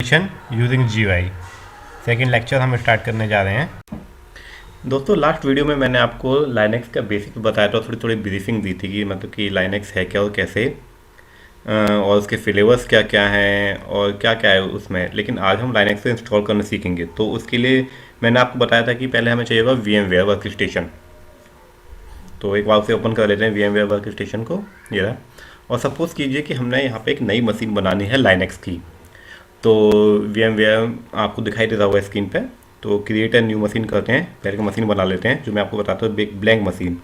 Using GUI second lecture हम start करने जा रहे हैं। दोस्तों लास्ट वीडियो में मैंने आपको लाइनेक्स का बेसिक बताया था, थोड़ी थोड़ी ब्रीफिंग दी थी कि मतलब कि लाइनेक्स है क्या और कैसे और उसके फ्लेवर्स क्या क्या हैं और क्या क्या है उसमें। लेकिन आज हम लाइनेक्स को इंस्टॉल करना सीखेंगे, तो उसके लिए मैंने आपको बताया था कि पहले हमें चाहिए होगा VMware वर्क स्टेशन। तो एक बार उसे ओपन कर लेते हैं VMware वर्क स्टेशन को, ये रहा। और सपोज़ कीजिए कि हमने यहाँ पे एक नई मशीन बनानी है लाइनेक्स की। तो VMware आपको दिखाई देता होगा स्क्रीन पे। तो क्रिएट ए न्यू मशीन करते हैं, पहले का मशीन बना लेते हैं जो मैं आपको बताता हूँ, ब्लैंक मशीन।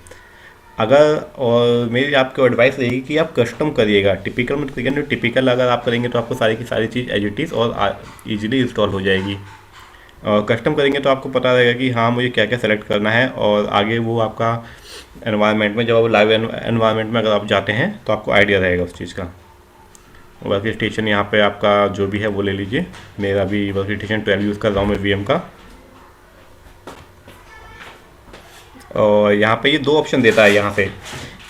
अगर और मेरी आपको एडवाइस रहेगी कि आप कस्टम करिएगा, टिपिकल मत करिएगा। टिपिकल अगर आप करेंगे तो आपको सारी की सारी चीज़ एज इट इज़ और ईजिली इंस्टॉल हो जाएगी। और कस्टम करेंगे तो आपको पता रहेगा कि हाँ मुझे क्या क्या सेलेक्ट करना है, और आगे वो आपका एनवायरनमेंट में, जब आप लाइव एनवायरनमेंट में अगर आप जाते हैं तो आपको आइडिया रहेगा उस चीज़ का। वर्क स्टेशन यहाँ पे आपका जो भी है वो ले लीजिए। मेरा भी वर्क स्टेशन 12 यूज़ कर रहा हूँ मैं VM का। और यहाँ पे ये दो ऑप्शन देता है यहाँ से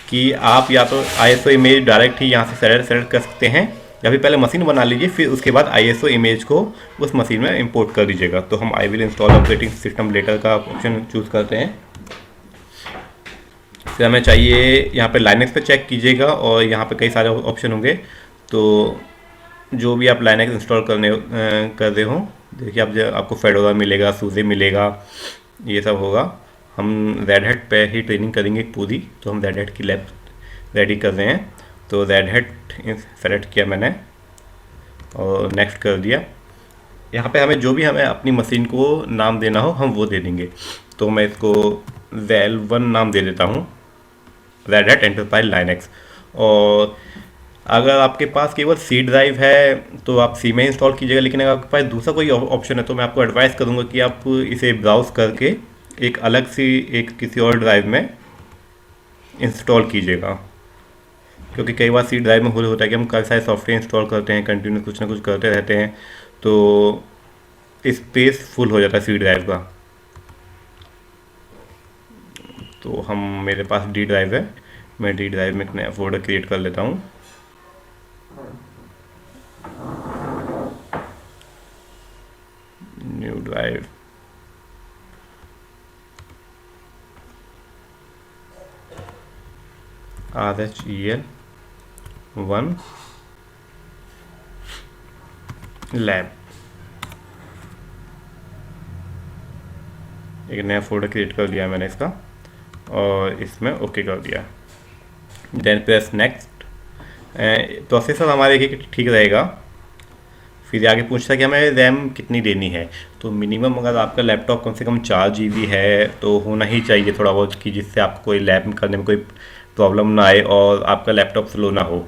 कि आप या तो ISO इमेज डायरेक्ट ही यहाँ से सेलेक्ट कर सकते हैं, या फिर पहले मशीन बना लीजिए, फिर उसके बाद ISO इमेज को उस मशीन में इंपोर्ट कर दीजिएगा। तो हम I will install operating system later का ऑप्शन चूज़ करते हैं। फिर हमें चाहिए यहाँ पे लाइनेक्स पे चेक कीजिएगा, और यहाँ पे कई सारे ऑप्शन होंगे। तो जो भी आप लाइनेक्स इंस्टॉल कर रहे हो, देखिए आपको फेडोरा मिलेगा, सूजे मिलेगा, ये सब होगा। हम रेड हैट पे ही ट्रेनिंग करेंगे पूरी, तो हम रेड हैट की लैब रेडी कर रहे हैं। तो रेड हैट सेलेक्ट किया मैंने और नेक्स्ट कर दिया। यहाँ पे हमें जो भी हमें अपनी मशीन को नाम देना हो हम वो दे देंगे। तो मैं इसको RHEL1 नाम दे देता हूँ, रेड हैट एंटरप्राइज लाइनेक्स। और अगर आपके पास केवल C ड्राइव है तो आप C में इंस्टॉल कीजिएगा, लेकिन अगर आपके पास दूसरा कोई ऑप्शन है तो मैं आपको एडवाइस करूँगा कि आप इसे ब्राउज़ करके एक अलग सी एक किसी और ड्राइव में इंस्टॉल कीजिएगा। क्योंकि कई बार C ड्राइव में होता है कि हम कई सारे सॉफ्टवेयर इंस्टॉल करते हैं, कंटिन्यू कुछ ना कुछ करते रहते हैं, तो स्पेस फुल हो जाता है C ड्राइव का। तो हम मेरे पास D ड्राइव है, मैं D ड्राइव में एक नया फोल्डर क्रिएट कर लेता हूँ। न्यू ड्राइव, RHEL1 लैब, एक नया फोल्डर क्रिएट कर दिया मैंने इसका, और इसमें ओके कर दिया। Then press next. प्रोसेसर हमारे ठीक रहेगा। फिर आगे पूछता है कि हमें रैम कितनी देनी है। तो मिनिमम अगर आपका लैपटॉप कम से कम 4 GB है तो होना ही चाहिए थोड़ा बहुत, कि जिससे आपको कोई लैब करने में कोई प्रॉब्लम ना आए और आपका लैपटॉप स्लो ना हो।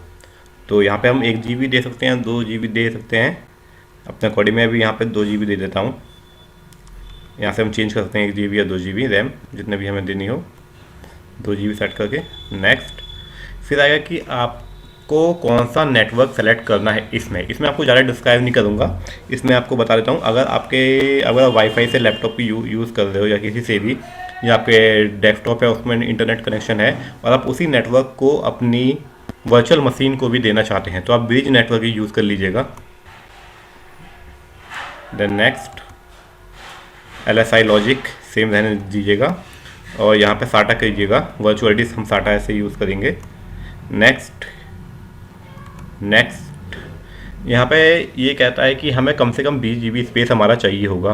तो यहाँ पे हम 1 GB दे सकते हैं, 2 GB दे सकते हैं। अपने अकॉर्डिंग में भी यहाँ पे 2 GB दे देता हूँ। यहाँ से हम चेंज कर सकते हैं 1 GB या 2 GB रैम, जितने भी हमें देनी हो। 2 GB सेट करके नेक्स्ट। फिर आएगा कि आपको कौन सा नेटवर्क सेलेक्ट करना है। इसमें आपको ज़्यादा डिस्क्राइब नहीं करूँगा, इसमें आपको बता देता हूँ। अगर वाईफाई से लैपटॉप की यूज़ कर रहे हो या किसी से भी, या आपके डेस्कटॉप है उसमें इंटरनेट कनेक्शन है और आप उसी नेटवर्क को अपनी वर्चुअल मशीन को भी देना चाहते हैं, तो आप ब्रिज नेटवर्क ही यूज़ कर लीजिएगा। Then next, LSI logic same रहने दीजिएगा, और यहाँ पे SATA करिएगा। वर्चुअल डिस्क हम SATA ऐसे यूज़ करेंगे। नेक्स्ट नेक्स्ट, यहाँ पे ये कहता है कि हमें कम से कम 20 GB स्पेस हमारा चाहिए होगा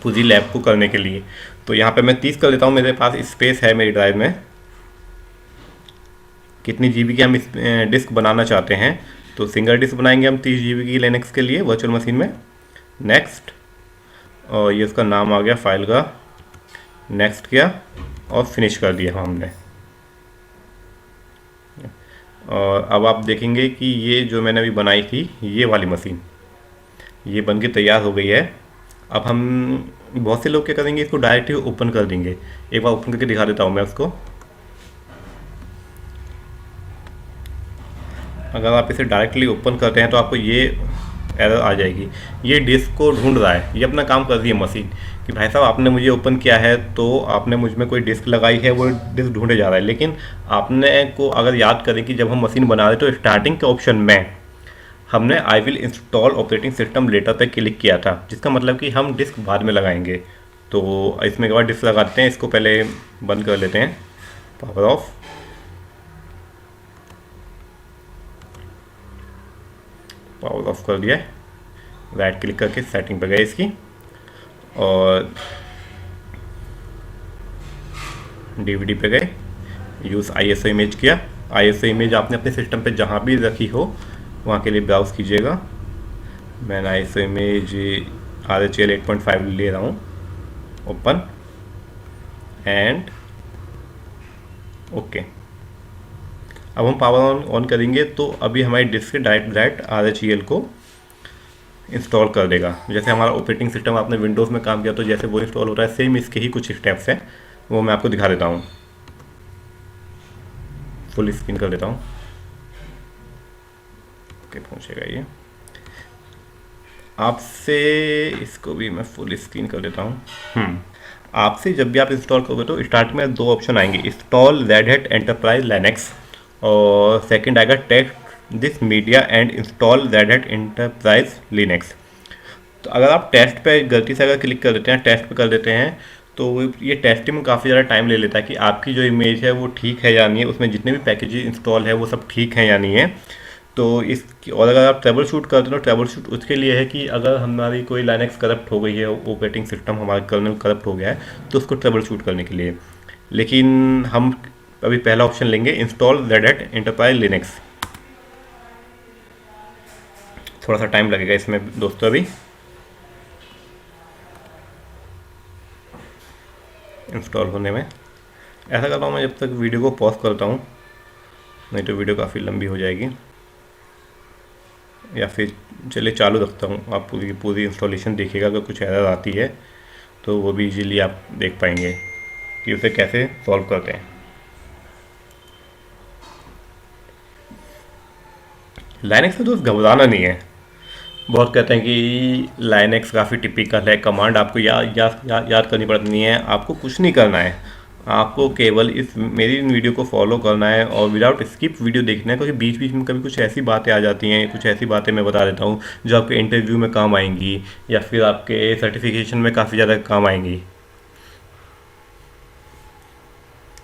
पूरी लैब को करने के लिए। तो यहाँ पे मैं 30 कर लेता हूँ, मेरे पास स्पेस है मेरी ड्राइव में। कितनी GB की हम डिस्क बनाना चाहते हैं, तो सिंगल डिस्क बनाएंगे हम 30 GB की लिनक्स के लिए वर्चुअल मशीन में। नेक्स्ट, और ये उसका नाम आ गया फाइल का। नेक्स्ट किया और फिनिश कर दिया हमने। और अब आप देखेंगे कि ये जो मैंने अभी बनाई थी ये वाली मशीन, ये बन के तैयार हो गई है। अब हम बहुत से लोग क्या करेंगे, इसको डायरेक्ट ही ओपन कर देंगे। एक बार ओपन करके दिखा देता हूँ मैं उसको। अगर आप इसे डायरेक्टली ओपन करते हैं तो आपको ये एरर आ जाएगी, ये डिस्क को ढूंढ रहा है। ये अपना काम कर रही है मशीन कि भाई साहब आपने मुझे ओपन किया है तो आपने मुझ में कोई डिस्क लगाई है, वो डिस्क ढूंढे जा रहा है। लेकिन आपने को अगर याद करें कि जब हम मशीन बना रहे तो स्टार्टिंग के ऑप्शन में हमने I will install operating system later पे क्लिक किया था, जिसका मतलब कि हम डिस्क बाद में लगाएंगे। तो इसमें के बाद डिस्क लगाते हैं, इसको पहले बंद कर लेते हैं, पावर ऑफ। पावर ऑफ कर दिया है, राइट क्लिक करके सेटिंग पे गए इसकी, और डीवीडी पे गए, यूज़ आईएसओ इमेज किया। आईएसओ इमेज आपने अपने सिस्टम पे जहाँ भी रखी हो वहाँ के लिए ब्राउज़ कीजिएगा। मैं आईएसओ इमेज RHEL 8.5 ले रहा हूँ, ओपन एंड ओके। अब हम पावर ऑन करेंगे तो अभी हमारी डिस्क से डायरेक्ट RHEL को इंस्टॉल कर देगा। जैसे हमारा ऑपरेटिंग सिस्टम आपने विंडोज़ में काम किया तो जैसे वो इंस्टॉल होता है, सेम इसके ही कुछ स्टेप्स हैं, वो मैं आपको दिखा देता हूँ। फुल स्क्रीन कर देता हूँ, ओके पहुँचेगा ये आपसे। इसको भी मैं फुल स्क्रीन कर देता हूँ। आपसे जब भी आप इंस्टॉल करोगे तो स्टार्ट में दो ऑप्शन आएंगे, install Red Hat Enterprise Linux, और सेकंड आएगा test this media and install Red Hat Enterprise Linux. तो अगर आप टेस्ट पे गलती से अगर क्लिक कर देते हैं, टेस्ट पे कर देते हैं, तो ये टेस्टिंग में काफ़ी ज़्यादा टाइम ले लेता है कि आपकी जो इमेज है वो ठीक है या नहीं है, उसमें जितने भी पैकेजेस इंस्टॉल है वो सब ठीक है या नहीं है। तो इसकी, और अगर आप ट्रबल शूट करते हो तो ट्रबल शूट उसके लिए है कि अगर हमारी कोई लाइनक्स करप्ट हो गई है, ऑपरेटिंग सिस्टम हमारा कर्नल करप्ट हो गया है, तो उसको ट्रबल शूट करने के लिए। लेकिन हम अभी पहला ऑप्शन लेंगे, install Red Hat Enterprise Linux. थोड़ा सा टाइम लगेगा इसमें दोस्तों अभी इंस्टॉल होने में। ऐसा करता हूँ मैं जब तक वीडियो को पॉज करता हूँ, नहीं तो वीडियो काफ़ी लंबी हो जाएगी, या फिर चलिए चालू रखता हूँ, आप पूरी इंस्टॉलेशन देखिएगा। अगर कुछ एरर आती है तो वो भी इजीली आप देख पाएंगे कि उसे कैसे सॉल्व करते हैं। लाइनक्स में तो घबराना नहीं है। बहुत कहते हैं कि लाइनक्स काफ़ी टिपिकल है, कमांड आपको याद करनी पड़ती है। आपको कुछ नहीं करना है, आपको केवल इस मेरी इन वीडियो को फॉलो करना है और विदाउट स्किप वीडियो देखना है, क्योंकि बीच बीच में कभी कुछ ऐसी बातें आ जाती हैं, कुछ ऐसी बातें मैं बता देता हूँ जो आपके इंटरव्यू में काम आएंगी या फिर आपके सर्टिफिकेशन में काफ़ी ज़्यादा काम आएंगी।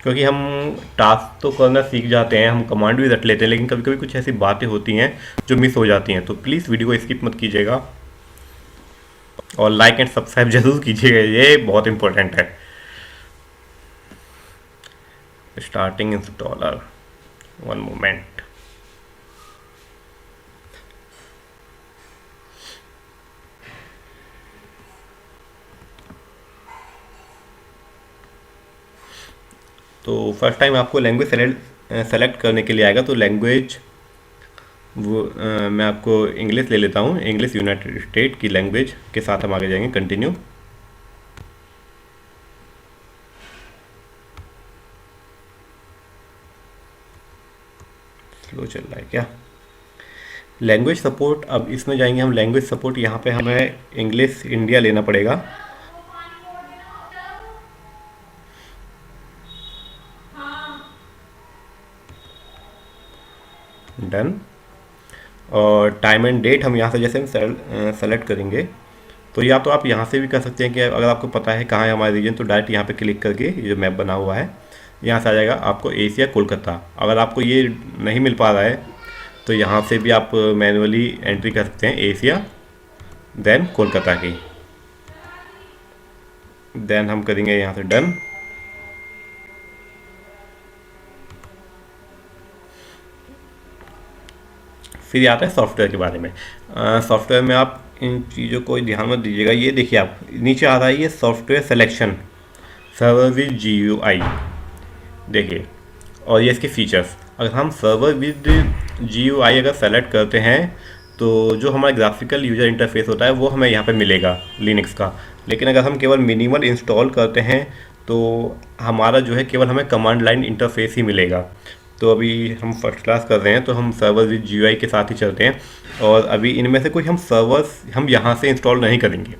क्योंकि हम टास्क तो करना सीख जाते हैं, हम कमांड भी रट लेते हैं, लेकिन कभी कभी कुछ ऐसी बातें होती हैं जो मिस हो जाती हैं। तो प्लीज़ वीडियो को स्किप मत कीजिएगा और लाइक एंड सब्सक्राइब जरूर कीजिएगा, ये बहुत इंपॉर्टेंट है। Starting installer, one moment. तो फर्स्ट टाइम आपको लैंग्वेज सेलेक्ट करने के लिए आएगा, तो लैंग्वेज वो मैं आपको इंग्लिश ले लेता हूँ, इंग्लिश यूनाइटेड स्टेट की लैंग्वेज के साथ हम आगे जाएंगे। कंटिन्यू, स्लो चल रहा है क्या? लैंग्वेज सपोर्ट, अब इसमें जाएंगे हम लैंग्वेज सपोर्ट। यहाँ पे हमें इंग्लिश इंडिया लेना पड़ेगा। डन, और टाइम एंड डेट हम यहाँ से जैसे हम सेलेक्ट करेंगे, तो या तो आप यहाँ से भी कर सकते हैं कि अगर आपको पता है कहाँ है हमारा रीजन, तो डायरेक्ट यहाँ पे क्लिक करके ये जो मैप बना हुआ है यहाँ से आ जाएगा आपको एशिया कोलकाता। अगर आपको ये नहीं मिल पा रहा है तो यहाँ से भी आप मैनुअली एंट्री कर सकते हैं, एशिया देन कोलकाता की। देन हम करेंगे यहाँ से डन। फिर आता है सॉफ्टवेयर के बारे में। सॉफ्टवेयर में आप इन चीज़ों को ध्यान मत दीजिएगा। ये देखिए आप नीचे आ रहा है ये software selection server with GUI, देखिए, और ये इसके फीचर्स। अगर हम सर्वर विद GUI अगर सेलेक्ट करते हैं तो जो हमारा ग्राफिकल यूजर इंटरफेस होता है वो हमें यहाँ पे मिलेगा लिनक्स का। लेकिन अगर हम केवल मिनिमल इंस्टॉल करते हैं तो हमारा जो है केवल हमें कमांड लाइन इंटरफेस ही मिलेगा। तो अभी हम फर्स्ट क्लास कर रहे हैं तो हम सर्वर विद GUI के साथ ही चलते हैं, और अभी इनमें से कोई हम सर्वर्स हम यहाँ से इंस्टॉल नहीं करेंगे।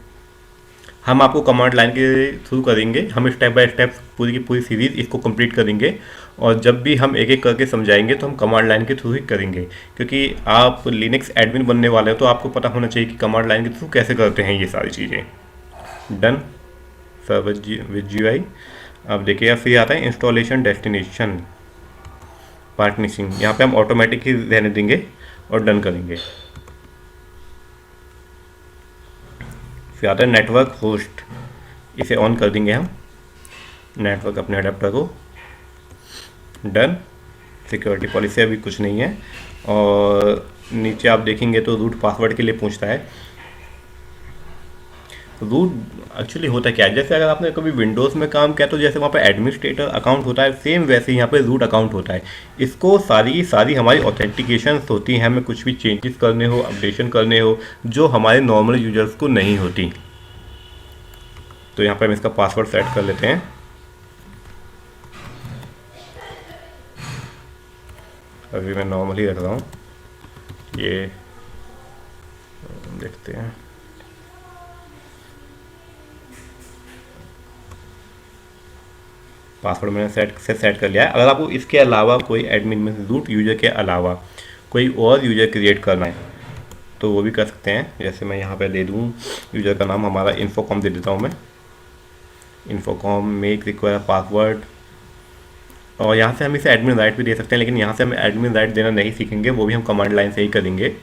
हम आपको कमांड लाइन के थ्रू करेंगे, हम स्टेप बाय स्टेप पूरी की पूरी सीरीज़ इसको कंप्लीट करेंगे, और जब भी हम एक एक करके समझाएंगे तो हम कमांड लाइन के थ्रू ही करेंगे, क्योंकि आप लिनक्स एडमिन बनने वाले हो तो आपको पता होना चाहिए कि कमांड लाइन के थ्रू कैसे करते हैं ये सारी चीज़ें। Done server with GUI। अब देखिए फिर आता है इंस्टॉलेशन डेस्टिनेशन पार्टनिशिंग, यहाँ पे हम ऑटोमेटिक ही रहने देंगे और डन करेंगे। फिर आता है नेटवर्क होस्ट, इसे ऑन कर देंगे हम, नेटवर्क अपने अडेप्टर को। डन। सिक्योरिटी पॉलिसी अभी कुछ नहीं है, और नीचे आप देखेंगे तो रूट पासवर्ड के लिए पूछता है। रूट एक्चुअली होता क्या है, जैसे अगर आपने कभी विंडोज़ में काम किया तो जैसे वहाँ पे एडमिनिस्ट्रेटर अकाउंट होता है, सेम वैसे यहाँ पे रूट अकाउंट होता है। इसको सारी की सारी हमारी ऑथेंटिकेशंस होती हैं, हमें कुछ भी चेंजेस करने हो, अपडेशन करने हो, जो हमारे नॉर्मल यूजर्स को नहीं होती। तो यहाँ पर हम इसका पासवर्ड सेट कर लेते हैं। अभी मैं नॉर्मली रख रहा हूँ, ये देखते हैं। पासवर्ड मैंने सेट कर लिया है। अगर आपको इसके अलावा कोई एडमिन में रूट यूजर के अलावा कोई और यूजर क्रिएट करना है तो वो भी कर सकते हैं। जैसे मैं यहाँ पे दे दूँ यूजर का नाम हमारा इन्फोकॉम दे देता हूँ मैं, इन्फोकॉम मेक रिक्वायर पासवर्ड, और यहाँ से हम इसे एडमिन राइट भी दे सकते हैं, लेकिन यहाँ से हम एडमिन राइट देना नहीं सीखेंगे, वो भी हम कमांड लाइन से ही करेंगे।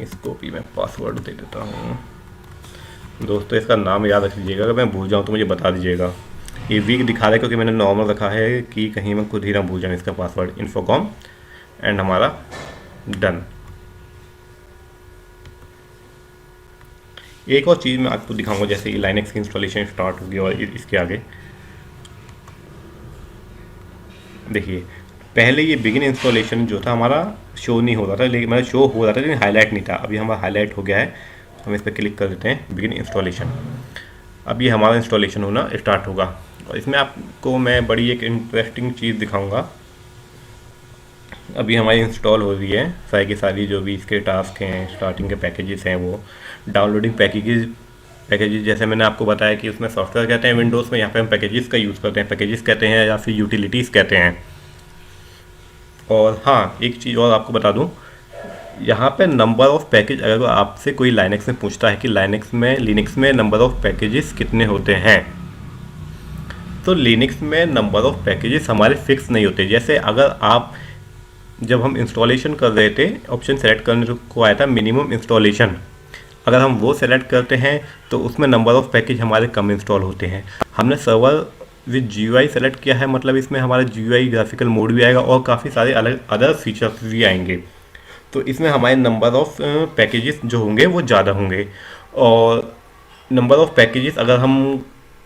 इसको भी मैं पासवर्ड दे देता हूँ। दोस्तों इसका नाम याद रख लीजिएगा, अगर मैं भूल जाऊँ तो मुझे बता दीजिएगा। ये वीक दिखा रहा है क्योंकि मैंने नॉर्मल रखा है कि कहीं मैं खुद ही ना भूल जाऊँ इसका पासवर्ड, इन्फोकॉम, एंड हमारा डन। एक और चीज़ मैं आपको दिखाऊंगा, जैसे कि लाइनक्स की इंस्टॉलेशन स्टार्ट होगी और इसके आगे देखिए, पहले ये बिगिन इंस्टॉलेशन जो था हमारा शो नहीं हो रहा था, लेकिन मतलब शो हो रहा था लेकिन हाईलाइट नहीं था। अभी हमारा हाईलाइट हो गया है, हम इस पर क्लिक कर देते हैं बिगिन इंस्टॉलेशन। अब ये हमारा इंस्टॉलेशन होना स्टार्ट होगा, और इसमें आपको मैं बड़ी एक इंटरेस्टिंग चीज़ दिखाऊंगा। अभी हमारी इंस्टॉल हो रही है सारी की सारी जो भी इसके टास्क हैं, स्टार्टिंग के पैकेजेस हैं, वो डाउनलोडिंग पैकेजेस जैसे मैंने आपको बताया कि उसमें सॉफ्टवेयर कहते हैं विंडोज़ में, यहाँ पे हम पैकेजेस का यूज़ करते हैं, पैकेजेस कहते हैं या फिर यूटिलिटीज़ कहते हैं। और हाँ, एक चीज़ और आपको बता दूँ, यहाँ पे नंबर ऑफ़ पैकेज, अगर आपसे कोई लाइनक्स में पूछता है कि लिनक्स में नंबर ऑफ़ पैकेजेस कितने होते हैं, तो लिनक्स में नंबर ऑफ़ पैकेजेस हमारे फिक्स नहीं होते। जैसे अगर आप, जब हम इंस्टॉलेशन कर रहे थे ऑप्शन सेलेक्ट करने को आया था मिनिमम इंस्टॉलेशन, अगर हम वो सेलेक्ट करते हैं तो उसमें नंबर ऑफ़ पैकेज हमारे कम इंस्टॉल होते हैं। हमने सर्वर विद GUI सेलेक्ट किया है, मतलब इसमें हमारा GUI ग्राफिकल मोड भी आएगा और काफ़ी सारे अलग अदर फीचर्स भी आएंगे, तो इसमें हमारे नंबर ऑफ़ पैकेजेस जो होंगे वो ज़्यादा होंगे। और नंबर ऑफ़ पैकेजेस अगर हम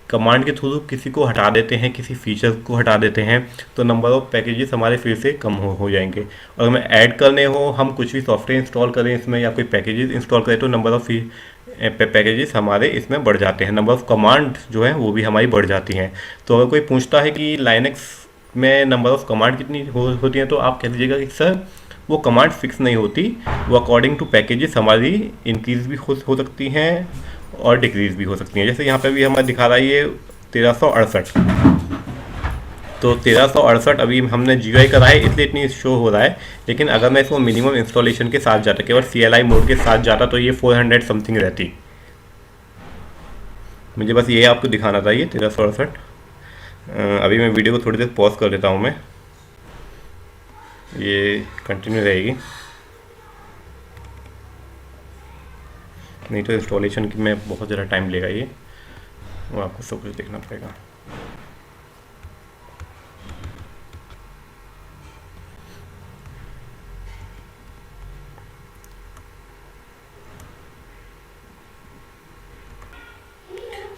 कमांड के थ्रू किसी को हटा देते हैं, किसी फीचर को हटा देते हैं, तो नंबर ऑफ़ पैकेजेस हमारे फिर से कम हो जाएंगे। और हमें ऐड करने हो, हम कुछ भी सॉफ्टवेयर इंस्टॉल करें इसमें या कोई पैकेजेस इंस्टॉल करें, तो नंबर ऑफ़ पैकेजेस हमारे इसमें बढ़ जाते हैं, नंबर ऑफ़ कमांड जो है वो भी हमारी बढ़ जाती हैं। तो अगर कोई पूछता है कि लाइनक्स में नंबर ऑफ़ कमांड कितनी होती हैं, तो आप कह दीजिएगा कि सर वो कमांड फिक्स नहीं होती, वो अकॉर्डिंग टू पैकेजेस हमारी इंक्रीज़ भी हो सकती हैं और डिक्रीज़ भी हो सकती हैं। जैसे यहाँ पे भी हमें दिखा रहा है ये 1368, तो 1368 अभी हमने GUI करा है इसलिए इतनी शो हो रहा है, लेकिन अगर मैं इसको मिनिमम इंस्टॉलेशन के साथ जाता, केवल CLI मोड के साथ जाता, तो ये 400 समथिंग रहती। मुझे बस ये आपको दिखाना था, ये 1368। अभी मैं वीडियो को थोड़ी देर पॉज कर देता हूँ मैं, ये कंटिन्यू रहेगी, नहीं तो इंस्टॉलेशन की में बहुत ज़्यादा टाइम लेगा, ये वो आपको सब कुछ देखना पड़ेगा।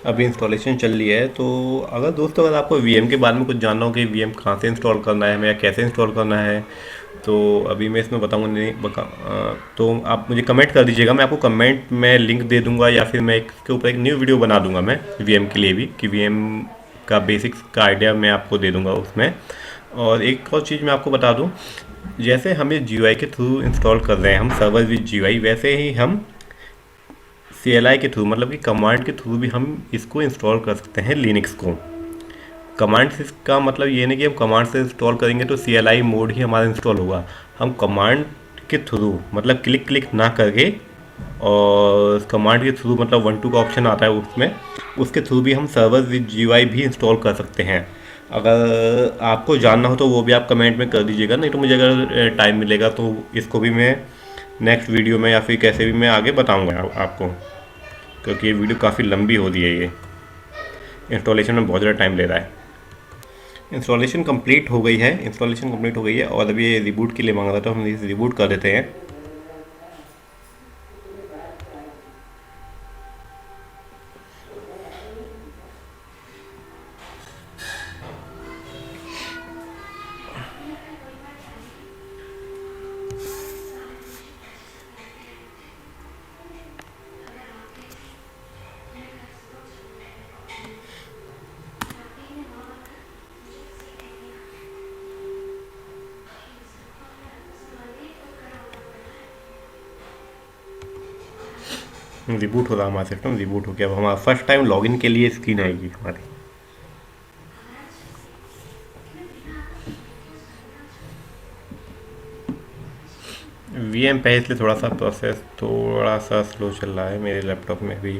अभी इंस्टॉलेशन चल रही है। तो अगर आपको VM के बारे में कुछ जानना हो कि VM कहाँ से इंस्टॉल करना है या कैसे इंस्टॉल करना है, तो अभी मैं इसमें बताऊँगा नहीं तो आप मुझे कमेंट कर दीजिएगा, मैं आपको कमेंट में लिंक दे दूँगा, या फिर मैं इसके ऊपर एक न्यू वीडियो बना दूँगा मैं VM के लिए भी, कि VM का बेसिक्स का आइडिया मैं आपको दे दूँगा उसमें। और एक और चीज़ मैं आपको बता दूँ, जैसे हमें GUI के थ्रू इंस्टॉल कर रहे हैं हम सर्वर विद GUI, वैसे ही हम CLI के थ्रू, मतलब कि कमांड के थ्रू भी हम इसको इंस्टॉल कर सकते हैं लिनक्स को। कमांड से का मतलब ये नहीं कि हम कमांड से इंस्टॉल करेंगे तो CLI मोड ही हमारा इंस्टॉल होगा। हम कमांड के थ्रू, मतलब क्लिक क्लिक ना करके, और कमांड के थ्रू मतलब 1 2 का ऑप्शन आता है उसमें, उसके थ्रू भी हम सर्वर विद GUI भी इंस्टॉल कर सकते हैं। अगर आपको जानना हो तो वो भी आप कमेंट में कर दीजिएगा, नहीं तो मुझे अगर टाइम मिलेगा तो इसको भी मैं नेक्स्ट वीडियो में या फिर कैसे भी मैं आगे बताऊंगा आपको, क्योंकि ये वीडियो काफ़ी लंबी हो रही है। ये इंस्टॉलेशन में बहुत ज़्यादा टाइम ले रहा है। इंस्टॉलेशन कंप्लीट हो गई है, इंस्टॉलेशन कंप्लीट हो गई है, और अभी ये रिबूट के लिए मांग रहा था, हम इसे रिबूट कर देते हैं। रिबूट हो रहा हमारा सिस्टम, रिबूट हो गया। अब हमारा फर्स्ट टाइम लॉगिन के लिए स्क्रीन आएगी हमारी। VM पे है इसलिए थोड़ा सा प्रोसेस थोड़ा सा स्लो चल रहा है। मेरे लैपटॉप में भी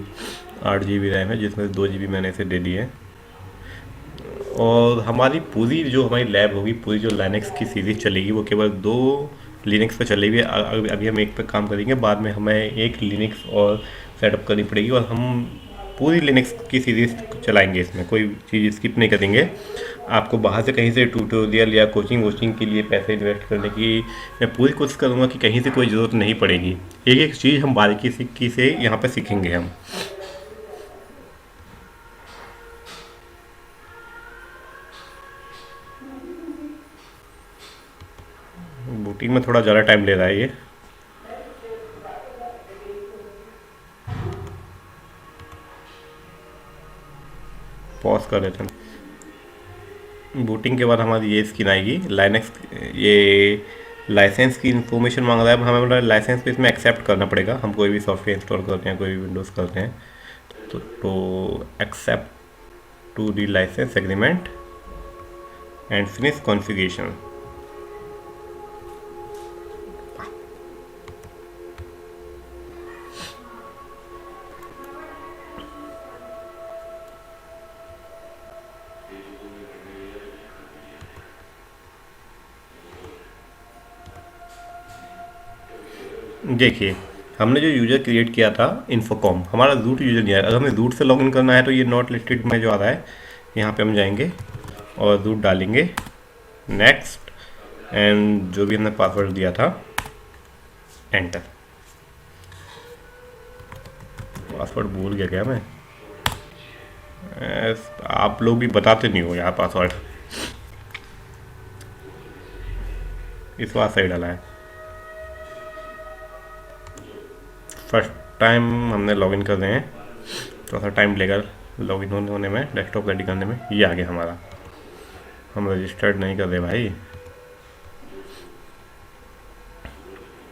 8 GB रैम है, जिसमें से 2 GB मैंने इसे दे दी है। और हमारी पूरी जो हमारी लैब होगी, पूरी जो लाइनक्स की सीरीज चलेगी, वो केवल 2 लिनक्स पे चलेगी। अभी हम एक पे काम करेंगे, बाद में हमें एक लिनक्स और सेटअप करनी पड़ेगी, और हम पूरी लिनक्स की सीरीज चलाएंगे। इसमें कोई चीज़ स्किप नहीं करेंगे। आपको बाहर से कहीं से ट्यूटोरियल या कोचिंग वोचिंग के लिए पैसे इन्वेस्ट करने की मैं पूरी कोशिश करूँगा कि कहीं से कोई ज़रूरत नहीं पड़ेगी। एक एक चीज़ हम बारीकी से यहाँ पर सीखेंगे हम। बूटिंग में थोड़ा ज़्यादा टाइम ले रहा है ये। पॉज कर देते हैं। बूटिंग के बाद हमारी ये स्क्रीन आएगी लाइनक्स। ये लाइसेंस की इन्फॉर्मेशन मांग रहा है। हमें मतलब लाइसेंस पे इसमें एक्सेप्ट करना पड़ेगा। हम कोई भी सॉफ्टवेयर इंस्टॉल करते हैं, कोई भी विंडोज़ करते हैं, तो accept to the licence agreement and finish configuration. देखिए, हमने जो यूज़र क्रिएट किया था इन्फोकॉम, हमारा रूट यूज़र नहीं आया। अगर हमें रूट से लॉगिन करना है तो ये नॉट लिस्टेड में जो आ रहा है, यहाँ पे हम जाएंगे और रूट डालेंगे, नेक्स्ट, एंड जो भी हमने पासवर्ड दिया था एंटर। पासवर्ड भूल गया क्या मैं? आप लोग भी बताते नहीं हो यहाँ पासवर्ड। इस बार सही डाला है। फर्स्ट टाइम हमने लॉगिन कर रहे हैं, थोड़ा सा टाइम लेगा लॉगिन होने में, डेस्कटॉप रेडी करने में। ये आ गया हमारा। हम रजिस्टर्ड नहीं कर रहे भाई।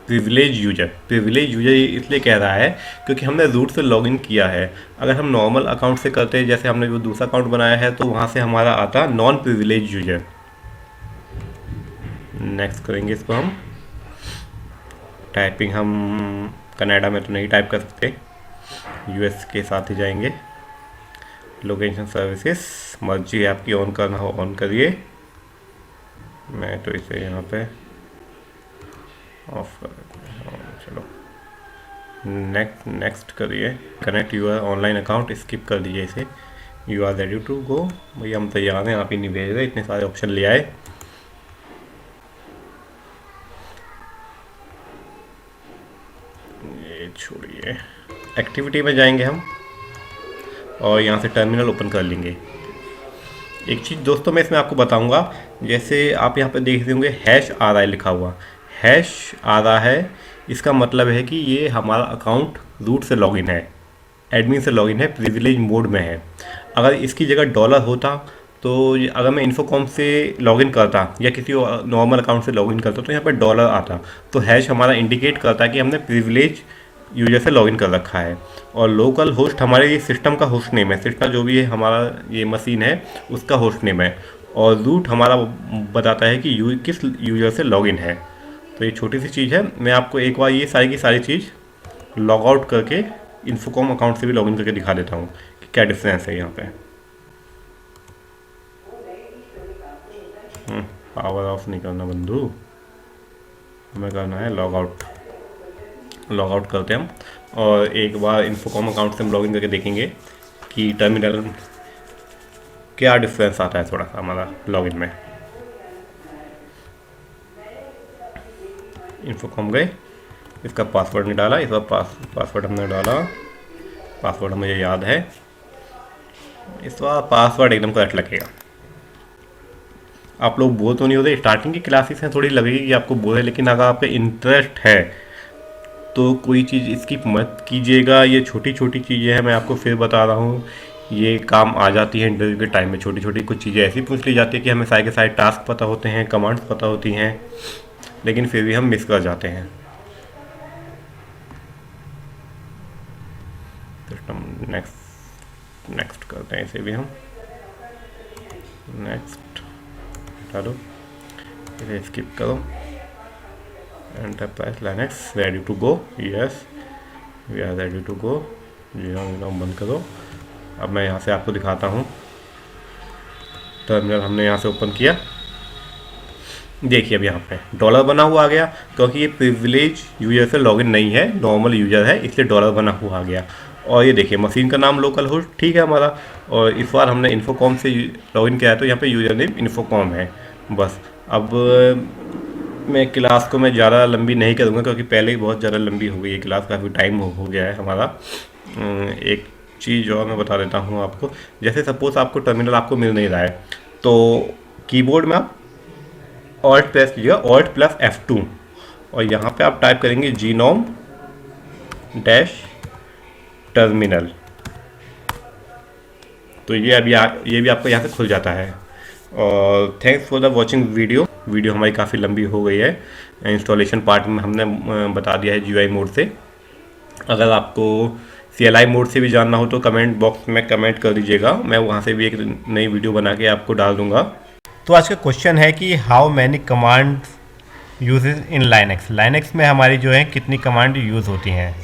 प्रिविलेज यूजर इसलिए कह रहा है क्योंकि हमने रूट से लॉगिन किया है। अगर हम नॉर्मल अकाउंट से करते हैं, जैसे हमने वो दूसरा अकाउंट बनाया है, तो वहाँ से हमारा आता नॉन प्रिविलेज यूजर। नेक्स्ट करेंगे इसको हम। टाइपिंग हम कनाडा में तो नहीं टाइप कर सकते, US के साथ ही जाएंगे। लोकेशन सर्विसेज, मर्जी है आपकी, ऑन करना हो ऑन करिए। मैं तो इसे यहाँ पे ऑफ कर देता हूँ। चलो नेक्स्ट करिए। Connect your online account, skip कर दीजिए इसे। You are ready to go. भैया हम तैयार हैं, आप ही नहीं भेज रहे, इतने सारे ऑप्शन ले आए। ये छोड़िए, एक्टिविटी में जाएंगे हम और यहाँ से टर्मिनल ओपन कर लेंगे। एक चीज़ दोस्तों मैं इसमें आपको बताऊंगा, जैसे आप यहाँ पे देख रहे होंगे हैश आ रहा है लिखा हुआ, हैश आ रहा है, इसका मतलब है कि ये हमारा अकाउंट रूट से लॉगिन है, एडमिन से लॉगिन है, प्रिविलेज मोड में है। अगर इसकी जगह डॉलर होता तो अगर मैं इन्फोकॉम से लॉगिन करता या किसी नॉर्मल अकाउंट से लॉगिन करता तो यहाँ पर डॉलर आता। तो हैश हमारा इंडिकेट करता है कि हमने प्रिविलेज यूजर से लॉगिन कर रखा है, और लोकल होस्ट हमारे ये सिस्टम का होस्ट नेम है, सिस्टम जो भी है हमारा ये मशीन है उसका होस्ट नेम है, और रूट हमारा बताता है कि किस यूजर से लॉगिन है। तो ये छोटी सी चीज़ है, मैं आपको एक बार ये सारी की सारी चीज़ लॉग आउट करके इन्फोकॉम अकाउंट से भी लॉगिन करके दिखा देता हूँ कि क्या डिफरेंस है यहाँ पे। पावर ऑफ नहीं करना बंधु, हमें करना है लॉग आउट। लॉग आउट करते हैं हम, और एक बार इन्फोकॉम अकाउंट से हम लॉगिन करके देखेंगे कि टर्मिनल क्या डिफरेंस आता है थोड़ा सा हमारा लॉगिन में। इन्फोकॉम गए, इसका पासवर्ड नहीं डाला, इस बार पासवर्ड हमने डाला, पासवर्ड मुझे याद है, इस बार पासवर्ड एकदम करेक्ट लगेगा। आप लोग बोर तो नहीं होते, स्टार्टिंग की क्लासेस हैं थोड़ी लगेगी कि आपको बोर है, लेकिन अगर आपका इंटरेस्ट है तो कोई चीज़ स्किप मत कीजिएगा। ये छोटी छोटी चीज़ें हैं, मैं आपको फिर बता रहा हूँ, ये काम आ जाती है इंटरव्यू के टाइम में। छोटी छोटी कुछ चीज़ें ऐसी पूछ ली जाती है कि हमें सारे के सारे टास्क पता होते हैं, कमांड्स पता होती हैं, लेकिन फिर भी हम मिस कर जाते हैं। सिस्टम नेक्स्ट करते हैं, इसे भी हम नेक्स्ट हटा दो, इसे स्किप करो। Enterprise Linux ready to go, yes we are ready to go. Zero बंद करो। अब मैं यहाँ से आपको दिखाता हूँ, टर्मिनल हमने यहाँ से ओपन किया, देखिए अब यहाँ पे डॉलर बना हुआ आ गया, क्योंकि ये प्रिविलेज यूजर से लॉगिन नहीं है, नॉर्मल यूजर है, इसलिए डॉलर बना हुआ आ गया। और ये देखिए मशीन का नाम लोकल होस्ट ठीक है हमारा, और इस बार हमने इन्फोकॉम से लॉगिन किया है तो यहाँ पे यूजर नेम इन्फोकॉम है बस। अब मैं क्लास को मैं ज़्यादा लंबी नहीं करूँगा, क्योंकि पहले ही बहुत ज़्यादा लंबी हो गई है क्लास, काफ़ी टाइम हो गया है हमारा। एक चीज़ और मैं बता देता हूँ आपको, जैसे सपोज आपको टर्मिनल आपको मिल नहीं रहा है, तो कीबोर्ड में आप ऑल्ट प्रेस कीजिएगा, ऑल्ट प्लस F2, और यहाँ पे आप टाइप करेंगे जीनोम डैश टर्मिनल, तो ये भी आपको यहाँ से खुल जाता है। और thanks for the watching video हमारी काफ़ी लंबी हो गई है। इंस्टॉलेशन पार्ट में हमने बता दिया है GUI मोड से। अगर आपको CLI मोड से भी जानना हो तो कमेंट बॉक्स में कमेंट कर दीजिएगा, मैं वहाँ से भी एक नई वीडियो बना के आपको डाल दूँगा। तो आज का क्वेश्चन है कि how many command uses in Linux में हमारी जो है कितनी कमांड यूज़ होती हैं।